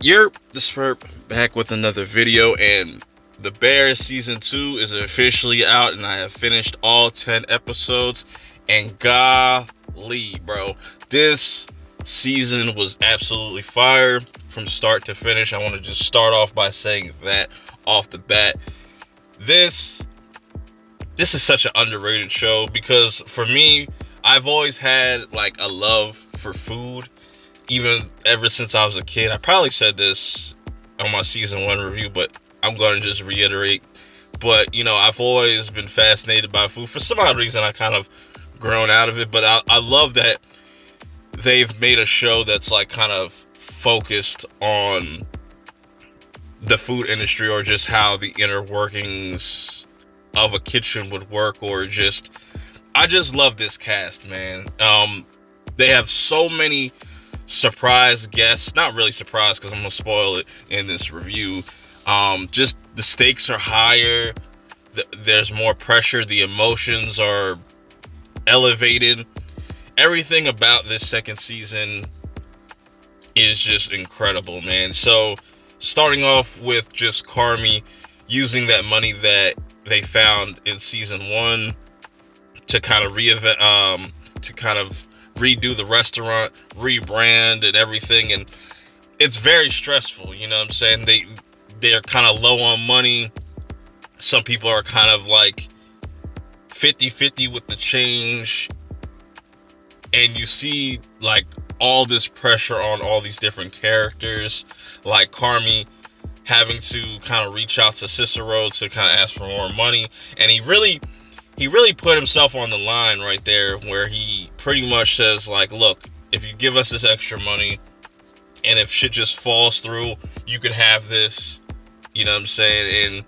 You're the Spurt back with another video, and The Bear Season 2 is officially out, and I have finished all 10 episodes, and golly, bro, this season was absolutely fire from start to finish. I want to just start off by saying that off the bat. This is such an underrated show because for me, I've always had like a love for food, even ever since I was a kid. I probably said this on my season 1 review, but I'm going to just reiterate. But, you know, I've always been fascinated by food. For some odd reason, I kind of grown out of it. But I love that they've made a show that's like kind of focused on the food industry, or just how the inner workings of a kitchen would work, or just, I just love this cast, man. They have so many surprise guests. Not really surprised because I'm gonna spoil it in this review. Just the stakes are higher. There's more pressure. The emotions are elevated. Everything about this second season is just incredible, man. So starting off with just Carmy using that money that they found in season 1 to kind of redo the restaurant, rebrand and everything. And it's very stressful, you know what I'm saying? They're kind of low on money. Some people are kind of like 50-50 with the change. And you see like all this pressure on all these different characters, like Carmy having to kind of reach out to Cicero to kind of ask for more money. And he really put himself on the line right there, where he pretty much says like, look, if you give us this extra money and if shit just falls through, you could have this, you know what I'm saying? And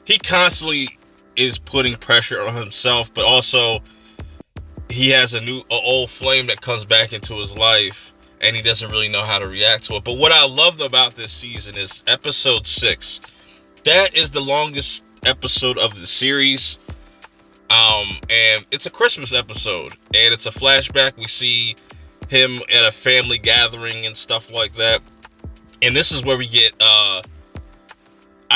he constantly is putting pressure on himself, but also he has an old flame that comes back into his life, and he doesn't really know how to react to it. But what I loved about this season is episode 6. That is the longest episode of the series. And it's a Christmas episode, and it's a flashback. We see him at a family gathering and stuff like that. And this is where we get, I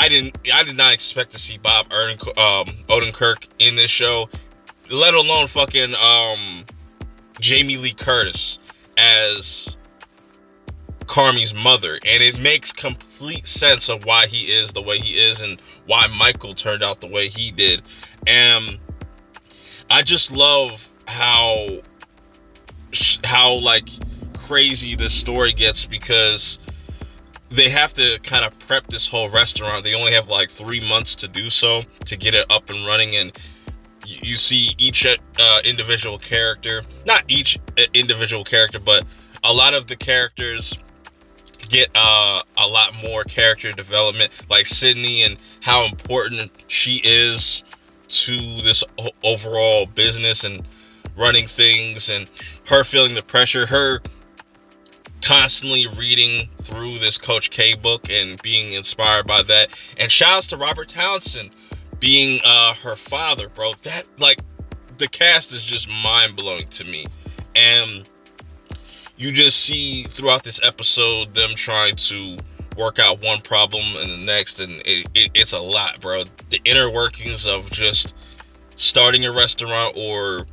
did not expect to see Bob Odenkirk in this show, let alone fucking, Jamie Lee Curtis as Carmy's mother. And it makes complete sense of why he is the way he is and why Michael turned out the way he did. And I just love how like crazy this story gets, because they have to kind of prep this whole restaurant. They only have like 3 months to do so, to get it up and running. And you see each individual character, not each individual character, but a lot of the characters get a lot more character development, like Sydney and how important she is to this overall business and running things, and her feeling the pressure, her constantly reading through this Coach K book and being inspired by that. And shouts to Robert Townsend being her father, bro. That, like, the cast is just mind-blowing to me. And you just see throughout this episode them trying to work out one problem and the next, and it's a lot, bro. The inner workings of just starting a restaurant or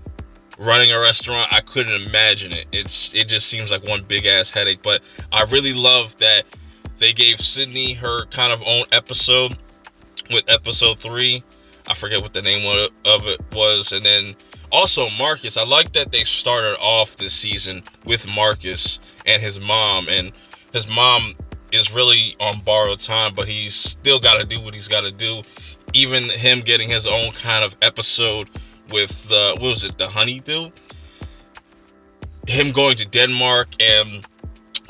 running a restaurant, I couldn't imagine it. It just seems like one big ass headache. But I really love that they gave Sydney her kind of own episode with episode 3. I forget what the name of it was. And then also Marcus, I like that they started off this season with Marcus and his mom. And his mom is really on borrowed time, but he's still got to do what he's got to do. Even him getting his own kind of episode with the honeydew, him going to Denmark, and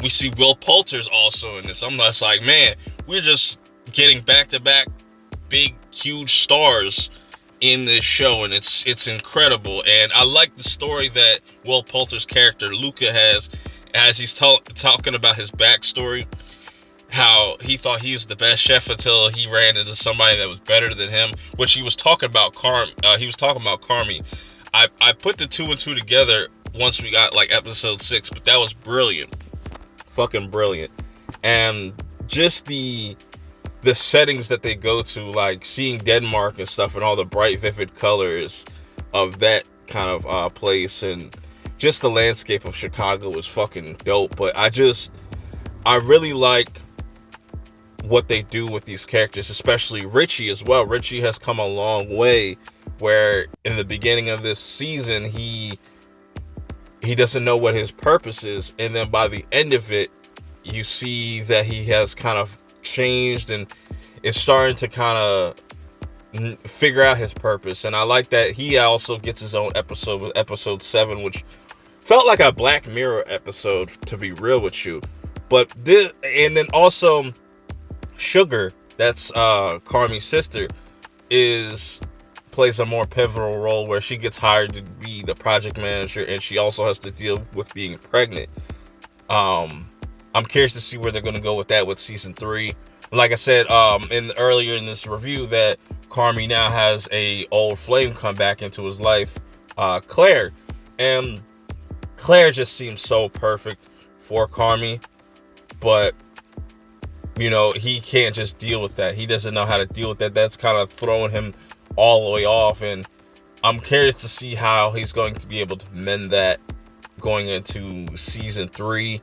we see Will Poulter's also in this. I'm just like, man, we're just getting back-to-back big, huge stars in this show, and it's incredible. And I like the story that Will Poulter's character Luca has, as he's talking about his backstory, how he thought he was the best chef until he ran into somebody that was better than him, which he was talking about Carmy. I put the 2 and 2 together once we got like episode 6, but that was brilliant. Fucking brilliant. And just the settings that they go to, like seeing Denmark and stuff, and all the bright, vivid colors of that kind of place, and just the landscape of Chicago was fucking dope. But I really like what they do with these characters, especially Richie as well. Richie has come a long way, where in the beginning of this season, he doesn't know what his purpose is, and then by the end of it, you see that he has kind of changed and is starting to kind of figure out his purpose. And I like that he also gets his own episode with episode 7, which felt like a Black Mirror episode, to be real with you. But this, and then also Sugar, that's Carmi's sister, plays a more pivotal role, where she gets hired to be the project manager, and she also has to deal with being pregnant. I'm curious to see where they're going to go with that with season 3. Like I said earlier in this review, that Carmi now has a old flame come back into his life, Claire, and Claire just seems so perfect for Carmi, but you know, he can't just deal with that. He doesn't know how to deal with that. That's kind of throwing him all the way off, and I'm curious to see how he's going to be able to mend that going into season 3.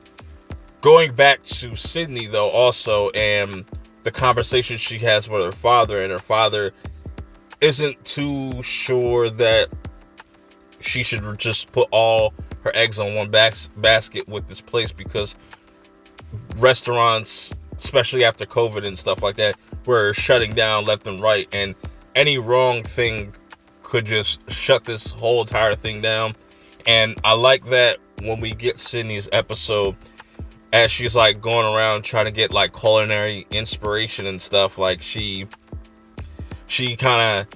Going back to Sydney, though, also, and the conversation she has with her father, and her father isn't too sure that she should just put all her eggs on one basket with this place, because restaurants, especially after COVID and stuff like that, were shutting down left and right, and any wrong thing could just shut this whole entire thing down. And I like that when we get Sydney's episode, as she's like going around trying to get like culinary inspiration and stuff, like she's kind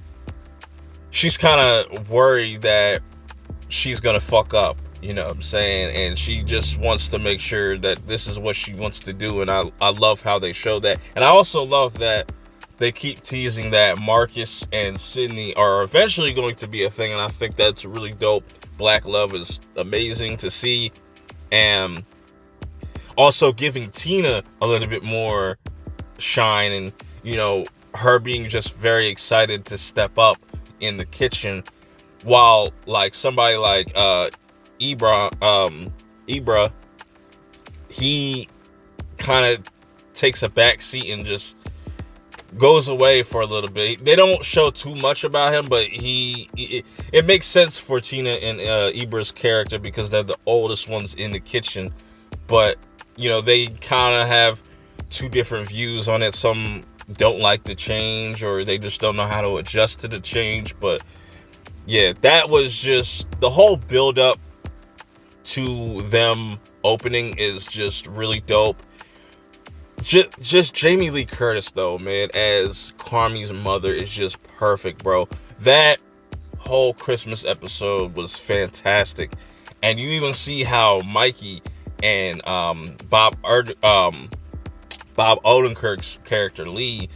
of worried that she's gonna fuck up, you know what I'm saying? And she just wants to make sure that this is what she wants to do. And I love how they show that. And I also love that they keep teasing that Marcus and Sydney are eventually going to be a thing, and I think that's really dope. Black love is amazing to see, and also giving Tina a little bit more shine, and you know, her being just very excited to step up in the kitchen, while like somebody like Ibra, he kind of takes a back seat and just goes away for a little bit. They don't show too much about him, but it makes sense for Tina and Ibra's character, because they're the oldest ones in the kitchen. But you know, they kind of have two different views on it. Some don't like the change, or they just don't know how to adjust to the change. But yeah, that was just the whole build up to them opening is just really dope. Just Jamie Lee Curtis, though, man, as Carmi's mother is just perfect, bro. That whole Christmas episode was fantastic. And you even see how Mikey and Bob Odenkirk's character Lee,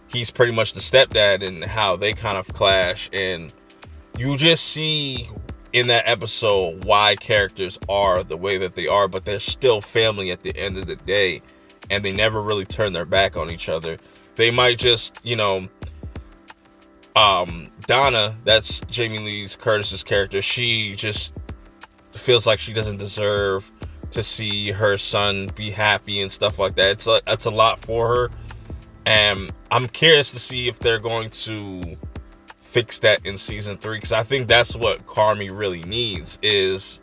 he's pretty much the stepdad, and how they kind of clash. And you just see in that episode why characters are the way that they are, but they're still family at the end of the day, and they never really turn their back on each other. They might just, you know, Donna, that's Jamie Lee Curtis's character, she just feels like she doesn't deserve to see her son be happy and stuff like that. It's a lot for her, and I'm curious to see if they're going to fix that in season 3, because I think that's what Carmi really needs, is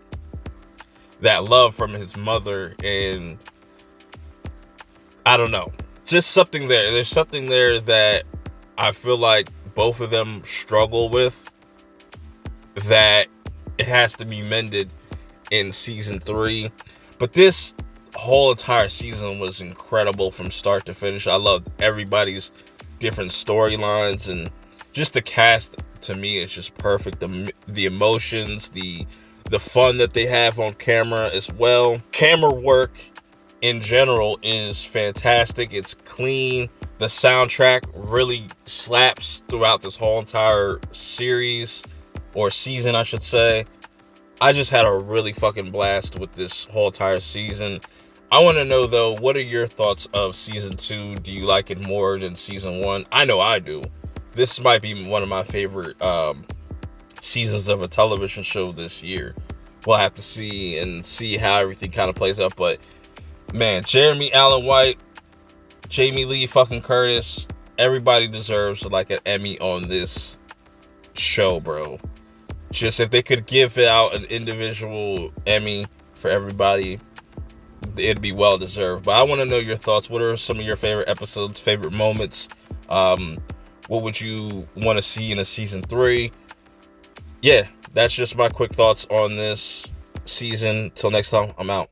that love from his mother. And I don't know, just something there. There's something there that I feel like both of them struggle with, that it has to be mended in season 3. But this whole entire season was incredible from start to finish. I loved everybody's different storylines, and just the cast to me is just perfect. The emotions, the fun that they have on camera as well. Camera work in general is fantastic. It's clean. The soundtrack really slaps throughout this whole entire series, or season, I should say. I just had a really fucking blast with this whole entire season. I want to know, though, what are your thoughts of season 2? Do you like it more than season 1? I know I do. This might be one of my favorite seasons of a television show this year. We'll have to see how everything kind of plays out. But man, Jeremy Allen White, Jamie Lee fucking Curtis, everybody deserves like an Emmy on this show, bro. Just if they could give out an individual Emmy for everybody, it'd be well deserved. But I want to know your thoughts. What are some of your favorite episodes, favorite moments? What would you want to see in a season 3? Yeah, that's just my quick thoughts on this season. Till next time, I'm out.